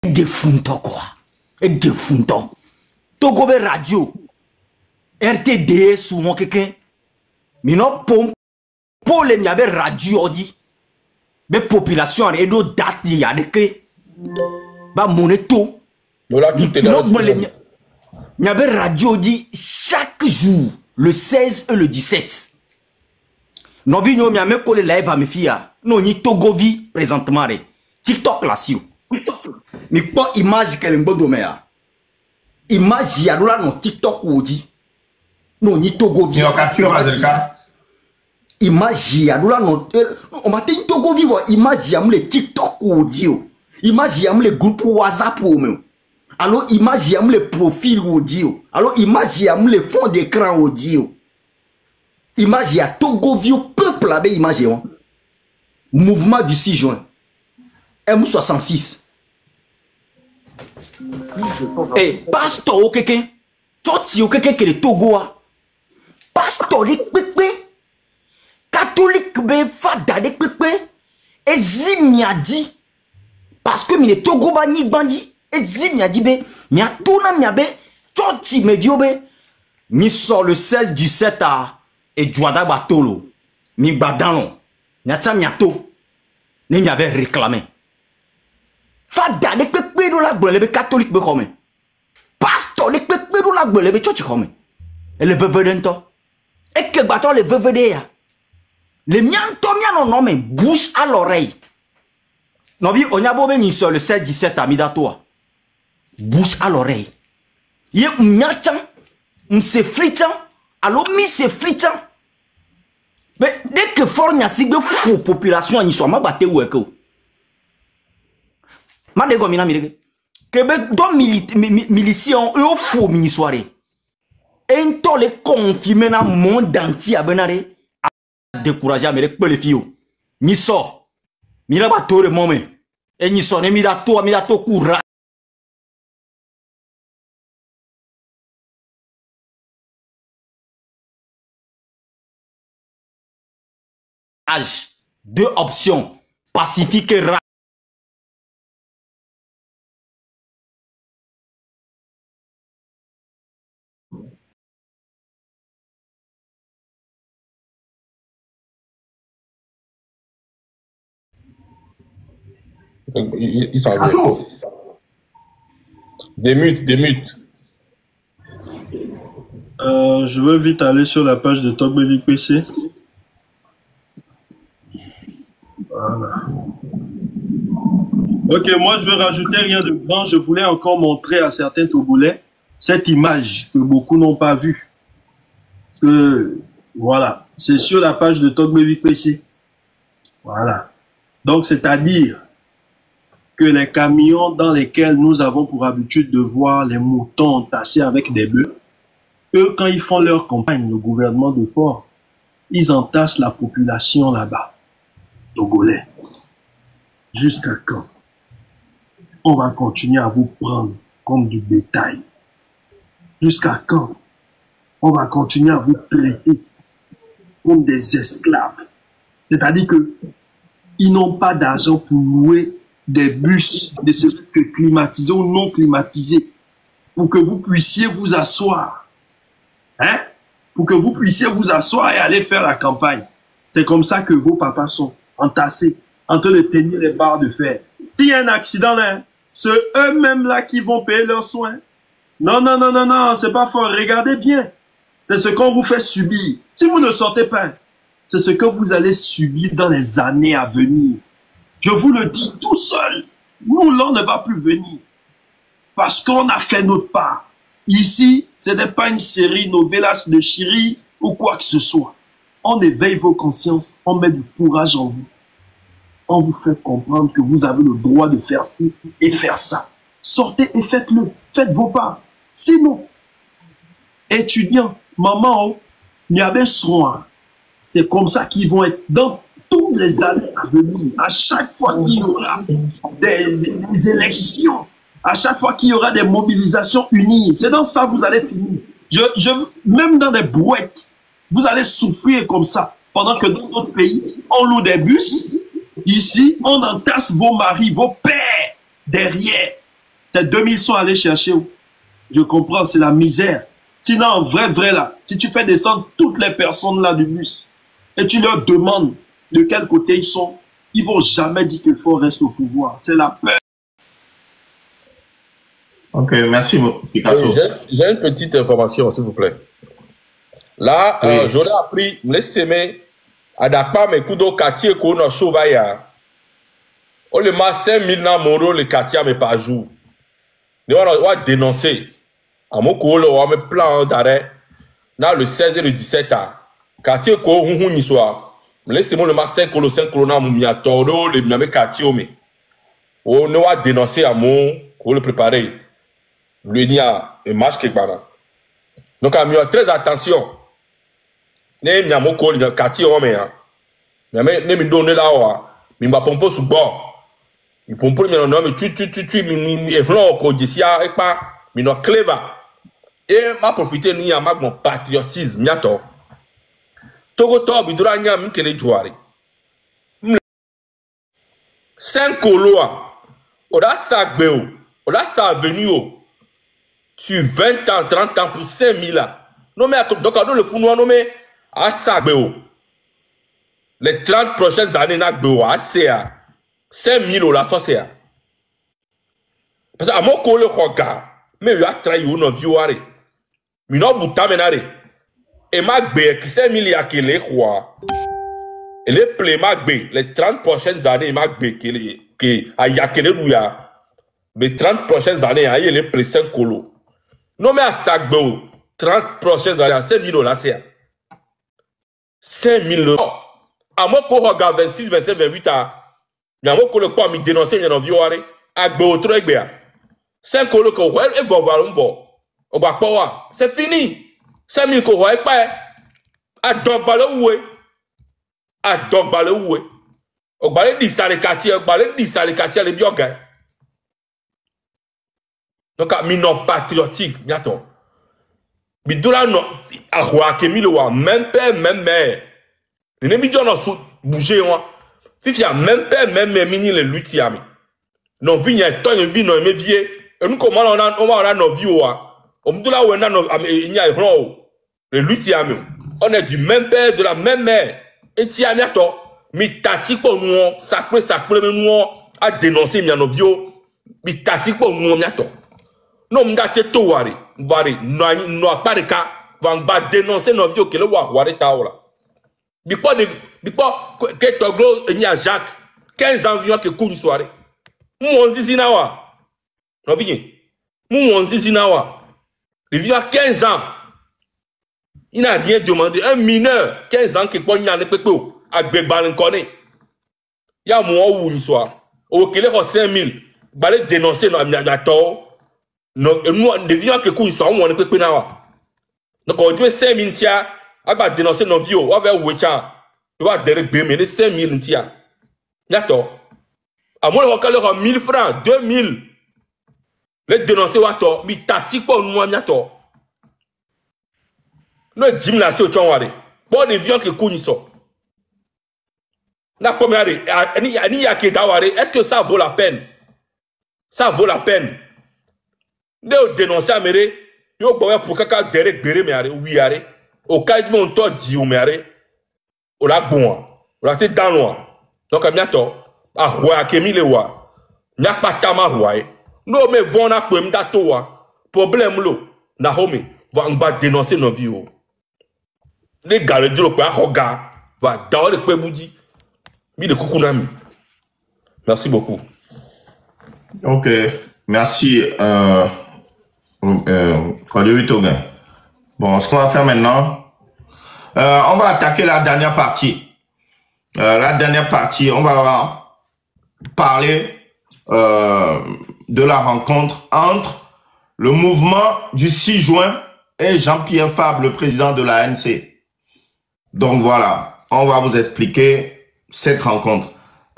Defunto quoi. Et defunto. Togo be radio. RTD sous mon quelqu'un. Mais non pour les miabe radio dit. Mais population et d'autres dates il y a des clés. Bah moneto. Miabe radio dit chaque jour le 16 et le 17. Non vi no miame ko le live à me fia. Non ni Togovi présentement re. TikTok là si. Mais pas image qu'elle mbo domea. Image ya dola non TikTok ou dit. Non ni Togovi. Tu capture Azelka. Image ya dola non on m'a dit Togovi vo image ya le TikTok ou dit. Image ya le groupe WhatsApp ou même. Alors image ya le profil ou dit. Alors image ya le fond d'écran ou dit. Image ya Togovi peuple là image ya. Mouvement du 6 juin. M66. Eh, pasteur ou quelqu'un, tu ou quelqu'un qui est Togo, pasteur de pépé, catholique be fada de pépé, et zimia dit, parce que mine Togo bani bandi, et zimia dit be, mia tourna mia be, tu me vieux be, mi sort le 16 du 7 à, et Djouada Batolo, mi badano, mia tcha miato, ne m'y avait réclamé. Fada de pépé de la gueule, les catholiques be comme. Pasteur de pépé de la gueule, les church comme. Et les veuves d'ento. Et que bâton les veuves de ya. Les mianto miano non mais bouche à l'oreille. Non vi on y a beau venir sur le 16-17 à Midatoa. Bouche à l'oreille. Yé m'yachan, m'se flichan, alors mi se flichan. Mais dès que fort n'y a si de faux population n'y soit ma batte ou écho. Ma de gomina mirege. Québec don miliciens eux faux mini soirée. Et to les confirmer dans le monde entier à benare à décourager avec les filles. Ni sort. Mira ba to le moment. Et ni sort mi da to courage. Deux options. Pacifique et Ils sont chaud. Des mutes. Je veux vite aller sur la page de Togbeli PC. Voilà. Ok, moi je vais rajouter rien de grand. Je voulais encore montrer à certains Togolais cette image que beaucoup n'ont pas vue. Voilà, c'est sur la page de Togbeli PC. Voilà. Donc, c'est-à-dire que les camions dans lesquels nous avons pour habitude de voir les moutons entassés avec des bœufs, eux, quand ils font leur campagne, le gouvernement de Fort, ils entassent la population là-bas, Togolais. Jusqu'à quand? On va continuer à vous prendre comme du bétail. Jusqu'à quand? On va continuer à vous traiter comme des esclaves. C'est-à-dire que ils n'ont pas d'argent pour louer des bus, de ce que climatisés ou non climatisés, pour que vous puissiez vous asseoir. Hein? Pour que vous puissiez vous asseoir et aller faire la campagne. C'est comme ça que vos papas sont entassés, en train de tenir les barres de fer. S'il y a un accident là, c'est eux-mêmes là qui vont payer leurs soins. Non, c'est pas fort. Regardez bien. C'est ce qu'on vous fait subir. Si vous ne sortez pas, c'est ce que vous allez subir dans les années à venir. Je vous le dis tout seul. Nous, l'on ne va plus venir. Parce qu'on a fait notre part. Ici, ce n'est pas une série novelas de Chiri ou quoi que ce soit. On éveille vos consciences, on met du courage en vous. On vous fait comprendre que vous avez le droit de faire ci et faire ça. Sortez et faites-le. Faites vos parts. Sinon, étudiants, maman, il y avait soin. C'est comme ça qu'ils vont être dans toutes les années à venir. À chaque fois qu'il y aura des élections, à chaque fois qu'il y aura des mobilisations unies, c'est dans ça que vous allez finir. Même dans des brouettes, vous allez souffrir comme ça. Pendant que dans d'autres pays, on loue des bus. Ici, on entasse vos maris, vos pères derrière. Tes 2000 sont allés chercher où? Je comprends, c'est la misère. Sinon, en vrai là, si tu fais descendre toutes les personnes là du bus et tu leur demandes de quel côté ils sont, ils vont jamais dire que Faure reste au pouvoir. C'est la peur. Ok, merci Picasso. J'ai une petite information, s'il vous plaît. Là, Oui. j'aurais appris, laissez-moi, à Dakar, mes coups de quartier, qu'on a chauffé. On le met 5000 dans mon rôle, le quartier, mais par jour. On va dénoncer. À mon coup, on va me plan d'arrêt. Dans le 16 et le 17 ans. Quartier, qu'on y soit. Laissez-moi le mettre 5 kg dans mon miatoro, le même quartier, mais. On va dénoncer à mon, qu'on le préparer. Le nia, et match quelque part. Donc, à mieux, très attention. Ne mi amo ko le quartier o me ya ne mi donne là wa mi ba pompo sous bord mi pompo mi no mi tu mi e hlo ko jisia e pa mi no clever et ma profiter ni ya ma mon patriotisme miato togo to bi dura nya mi kele juari 5 koloa o da sagbe o da sa venu o tu 20 ans 30 ans pour 5000 là non mais donc on le founoir non mais à ça, les 30 prochaines années, à 5 000 $, ça c'est. Parce que à mon collègue, mais il a trahi une vie. Mais non, vous t'amenez. Et ma bé, qui 5 000 $, qui les quoi. Et les plaies, ma bé, les 30 prochaines années, ma bé, qui a yakele rouya. Mais 30 prochaines années, il y a les plaies 5 colos. Non, mais à ça, 30 prochaines années, à 5 000 $, c'est. 5 000 €. À moi, quand on regarde 26, 27, 28 ans, il y a moi qui le me dénoncer, il y a un vieux à Béotro et Béa. 5 € qu'on voit, et va voir, on va pas. C'est fini. 5 000 qu'on voit, pas. À Dogbalé oué. À Dogbalé oué. On va aller dire ça les quartiers, on va aller dire ça les quartiers, les biogans. Donc, mi non patriotique, bientôt. Mais de là, non, à roi qui même père, même mère. Les nébidons ont bougé, Fifia, même père, même mère, mini les lutiami. Non, vie, un temps, une vie, non, mais vieux. Et nous, comment on a nos vies, on me dit là où on a nos, il y a les lutiami. On est du même père, de la même mère. Et tu as mis mais tati pour nous, sacré, nous, à dénoncer, il y a nos vieux. Mais tati pour nous, non, m'da te to wari, no pas de cas, va dénoncer nos vieux que le wari taola. Bikpo que Toglo et Nia Jacques, 15 ans vivant que coule soirée. Mon zizinawa. Non, vignez. Mon zizinawa. Il vit à 15 ans. Il n'a rien demandé. Un mineur, 15 ans, qui est pas le pépo, à Béban connaît. Il y a moi où une soir. Au qu'il est 5 000, balé dénoncer nos amiato. Non, nous, des vieux qui coulent sur moi, on ne peut pas. Donc, on dit 5 000 tia, on va dénoncer nos vieux, on va ouécha, on va déréber, mais les 5 000 tia. D'accord. À moi, on va leur 1000 francs, 2000. Les dénoncer, on va t'en, mais tactique pour nous, amiato. Nous, 10 000 là, c'est au chouan, bon, des vieux qui coulent sur. La première, est-ce que ça vaut la peine? Ça vaut la peine. Ne dénoncer à méré, yo boya pour kaka derek béré mais arrêt, oui arrêt, au cas où on t'a dit ou mais arrêt, au la bon, au la tête dans noir. Donc à bientôt, à roi à Kémi le roi, n'a pas tama roi, non mais vont à quoi m'dato wa, problème lo, na home, va en bas dénoncer nos vies. Les gars le dit quoi, regarde, va dans le quoi boudi, mi de coucou Merci beaucoup. Ok, merci. Bon, ce qu'on va faire maintenant, on va attaquer la dernière partie. La dernière partie, on va parler de la rencontre entre le mouvement du 6 juin et Jean-Pierre Fabre, le président de l'ANC. Donc voilà, on va vous expliquer cette rencontre.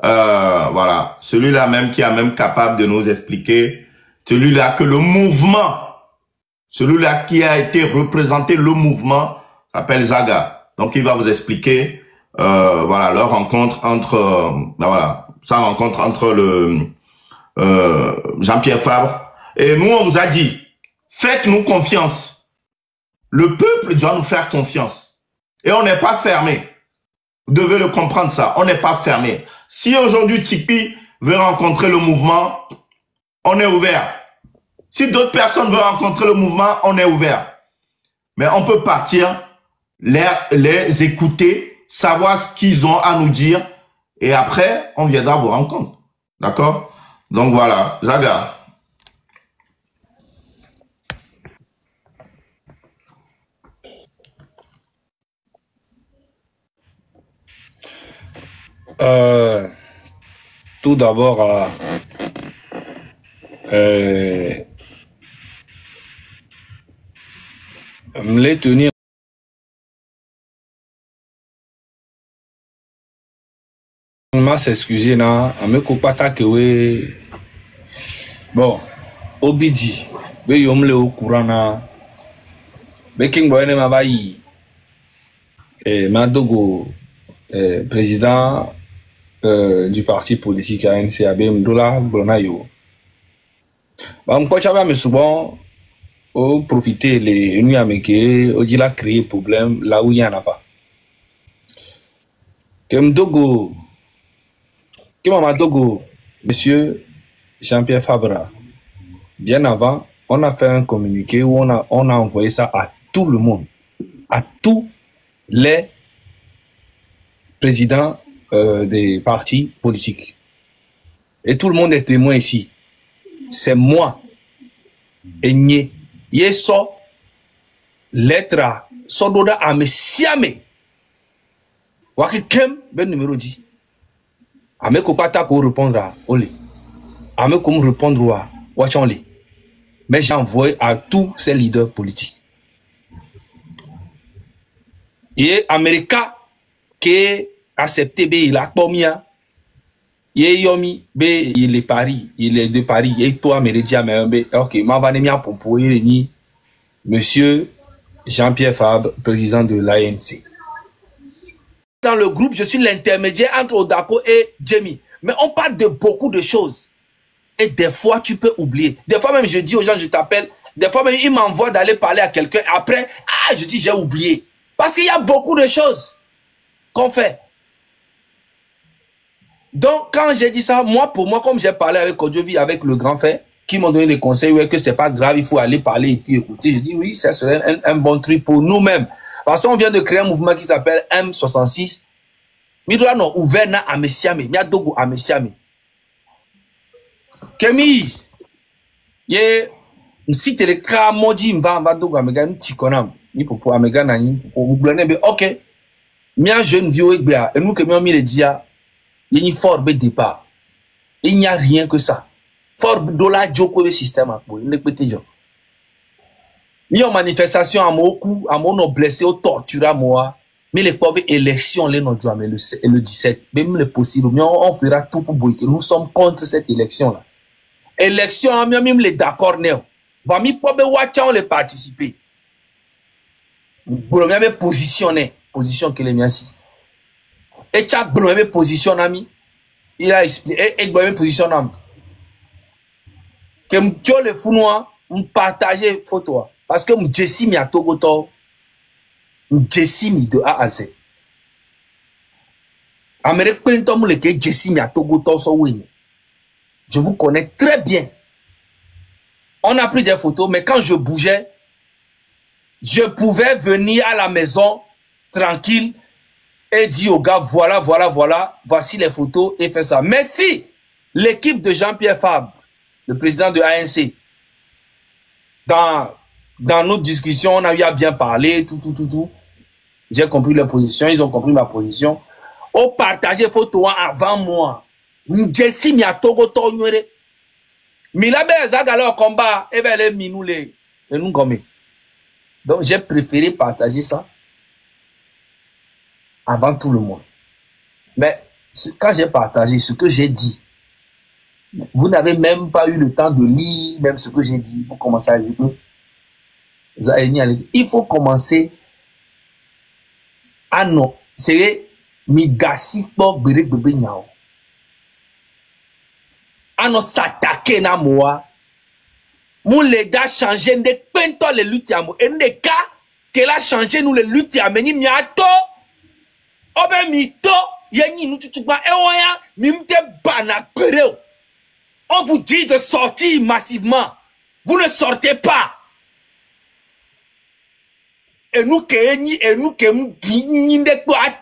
Voilà, celui-là même qui est même capable de nous expliquer, celui-là que le mouvement, celui-là qui a été représenté, le mouvement, s'appelle Zaga. Donc, il va vous expliquer, voilà, leur rencontre entre, voilà, sa rencontre entre le Jean-Pierre Fabre Et nous, on vous a dit, faites-nous confiance. Le peuple doit nous faire confiance. Et on n'est pas fermé. Vous devez le comprendre ça. On n'est pas fermé. Si aujourd'hui Tipeee veut rencontrer le mouvement, on est ouvert. Si d'autres personnes veulent rencontrer le mouvement, on est ouvert. Mais on peut partir, les écouter, savoir ce qu'ils ont à nous dire. Et après, on viendra vous rencontrer. D'accord? Donc voilà, Zaga. Tout d'abord, me les tenir s'excuser na me kopata que we bon obidi be yomle au courant na be king boy ne ma bayi Madogo président du parti politique ANC Abem Dola Blonayo. Bah on peut me souvent au profiter les nuits américaines au dit la créer problème là où il y en a pas. Comme Dogo Madogo, monsieur Jean-Pierre Fabra, bien avant, on a fait un communiqué où on a envoyé ça à tout le monde, à tous les présidents des partis politiques. Et tout le monde est témoin ici. C'est moi, Enye, Yeso, lettre, Sododa Amesiame, Wakikem, ben numéro 10. Ame kopata ko répondre à Oli. Ame comme répondre à Wachanli. Mais j'envoie à tous ces leaders politiques. Et Américain qui a accepté il a commis yomi il est Paris, il est de Paris et toi Méridien mais OK, m'a va nemia pour ni monsieur Jean-Pierre Fabre, président de l'ANC. Dans le groupe, je suis l'intermédiaire entre Odako et Jamie. Mais on parle de beaucoup de choses. Et des fois, tu peux oublier. Des fois même, je dis aux gens, je t'appelle. Des fois même, ils m'envoient d'aller parler à quelqu'un. Après, je dis, j'ai oublié. Parce qu'il y a beaucoup de choses qu'on fait. Donc, quand j'ai dit ça, pour moi, comme j'ai parlé avec Kodjovi, avec le grand frère, qui m'ont donné des conseils, ouais, que c'est pas grave, il faut aller parler et puis écouter. Je dis, oui, ça serait un bon truc pour nous-mêmes. Parce qu'on vient de créer un mouvement qui s'appelle M66. Midola non ouvert na amesiame, mi adogo amesiame. Kemi ye msite le ka moji mva dogo amega ntikonam. Ni popo amega na ni popo blane be OK. Mi a jeune vieux egbe et nous que mi le dia ni fort be départ. Il n'y a rien que ça. Fort dola joko le système a pour ne pété jo. Mi en manifestation à Moku, à mon blessé au torture à moi. Mais les pauvres élections, les non mais le 17, même le possible, mais on fera tout pour boycotter. Nous sommes contre cette élection-là. Élection, même les d'accord, néo. Va mi pauvres watchant les participer. Bon, mais positionné, position que les miens si. Et chaque bon, mais position ami, il a expliqué, et bon, position ami. Que m'tio le fou noir, m'partager photo. Parce que m'jessi mi a Togoto. Jessimi de A à Z. Je vous connais très bien. On a pris des photos, mais quand je bougeais, je pouvais venir à la maison tranquille et dire aux gars, voilà, voici les photos et faire ça. Mais si l'équipe de Jean-Pierre Fabre, le président de ANC, dans notre discussion, on a eu à bien parler, tout. J'ai compris leur position, ils ont compris ma position. On partageait photo avant moi. M'jessi mi a Togo tonywere. Mi la be zagala au combat, et ben les minou les nous gomme. Donc j'ai préféré partager ça avant tout le monde. Mais quand j'ai partagé ce que j'ai dit, vous n'avez même pas eu le temps de lire même ce que j'ai dit. Vous commencez à dire. Il faut commencer à non. C'est migasi pour béré bébé nyao. À non s'attaquer na moi. Mon l'état changé de pento les luttes à moi. Et des cas qu'elle a changé nous les luttes à meni miato. Obe mito yenni nous tout pas eoya mimte bana pereo. On vous dit de sortir massivement. Vous ne sortez pas. Et nous que nous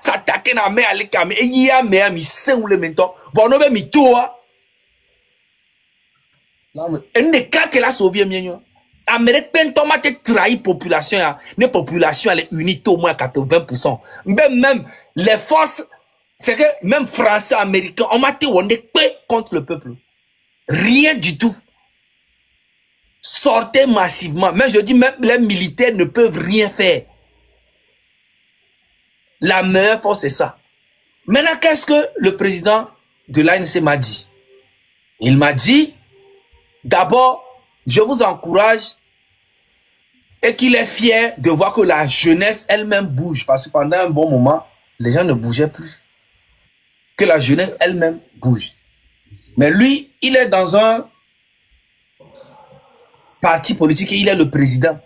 s'attaquer na mer avec cam et y a mer mi c'est ou le menton. Vous n'avez mis tout. Et des cas que la sauvé mieux. Amérique pentoma te trahi population ya. Les populations elle est unie au moins 80%. Même les forces c'est que même français américains on m'a été on est contre le peuple. Rien du tout. Sortez massivement. Même je dis même les militaires ne peuvent rien faire. La meilleure force c'est ça. Maintenant qu'est-ce que le président de l'ANC m'a dit? Il m'a dit d'abord, je vous encourage et qu'il est fier de voir que la jeunesse elle-même bouge. Parce que pendant un bon moment, les gens ne bougeaient plus. Que la jeunesse elle-même bouge. Mais lui, il est dans un parti politique et il est le président.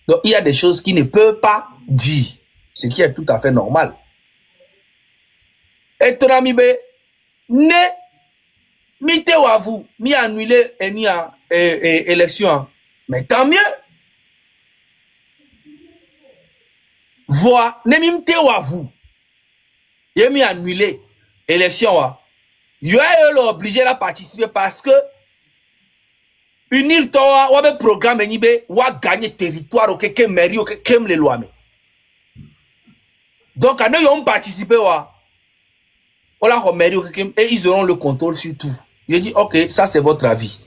Donc, il y a des choses qu'il ne peut pas dire. Ce qui est tout à fait normal. Et ton ami, ne mité ou à vous, mi annulé et ni à élection. Mais tant mieux. Voix, ne mité ou à vous. Et mi annulé élection. Yo est obligé à participer parce que unir toi ou un programme nibe ou gagner territoire ou quelqu'un mairie ou quelqu'un les lois. Donc quand ils ont participé et ils auront le contrôle sur tout. Je dis ok, ça c'est votre avis.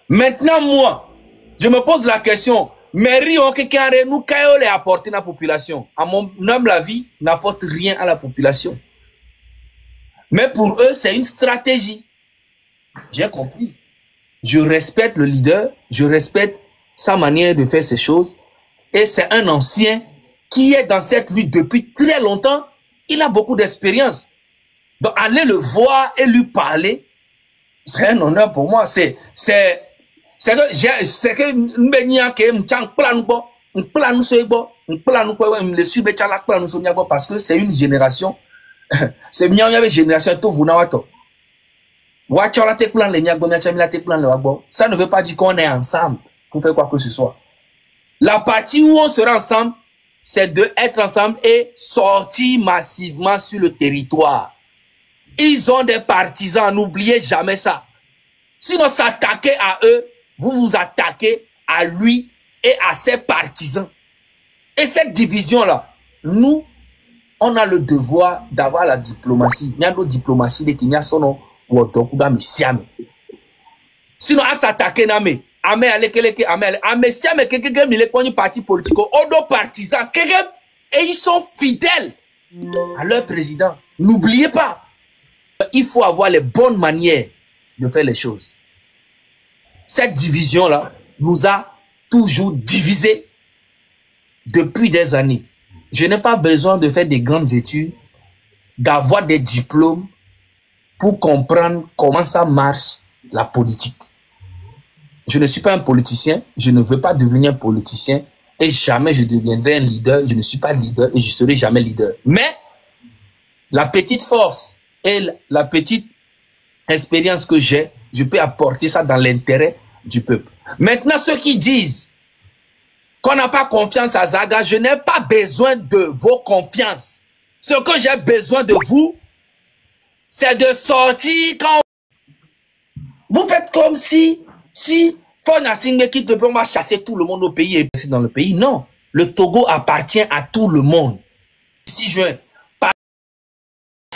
Maintenant moi, je me pose la question, mairie ou quelqu'un nous qu'est les apporter à la population. À mon humble avis, n'apporte rien à la population. Mais pour eux, c'est une stratégie. J'ai compris. Je respecte le leader, je respecte sa manière de faire ces choses. Et c'est un ancien qui est dans cette lutte depuis très longtemps. Il a beaucoup d'expérience. Donc, aller le voir et lui parler, c'est un honneur pour moi. C'est que parce que c'est une génération. C'est bien une génération tout vous n'awato. Ça ne veut pas dire qu'on est ensemble pour faire quoi que ce soit. La partie où on sera ensemble, c'est d'être ensemble et sortir massivement sur le territoire. Ils ont des partisans, n'oubliez jamais ça. Sinon, s'attaquer à eux, vous vous attaquez à lui et à ses partisans. Et cette division-là, nous, on a le devoir d'avoir la diplomatie. Il y a notre diplomatie de Kenya, son nom, sinon, à s'attaquer, et ils sont fidèles à leur président. N'oubliez pas, il faut avoir les bonnes manières de faire les choses. Cette division-là nous a toujours divisés depuis des années. Je n'ai pas besoin de faire des grandes études, d'avoir des diplômes pour comprendre comment ça marche la politique. Je ne suis pas un politicien, je ne veux pas devenir un politicien et jamais je deviendrai un leader. Je ne suis pas leader et je serai jamais leader. Mais la petite force et la petite expérience que j'ai, je peux apporter ça dans l'intérêt du peuple. Maintenant, ceux qui disent qu'on n'a pas confiance à Zaga, je n'ai pas besoin de vos confiances. Ce que j'ai besoin de vous, c'est de sortir quand vous faites comme si Fonya Singbe quitte le pays, on va chasser tout le monde au pays et passer dans le pays. Non, le Togo appartient à tout le monde. 6 juin, parce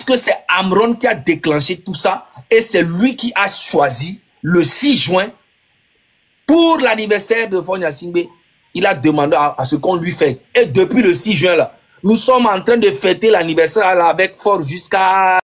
que c'est Amron qui a déclenché tout ça et c'est lui qui a choisi le 6 juin pour l'anniversaire de Fonya Singbe. Il a demandé à ce qu'on lui fait. Et depuis le 6 juin, là, nous sommes en train de fêter l'anniversaire avec Fort jusqu'à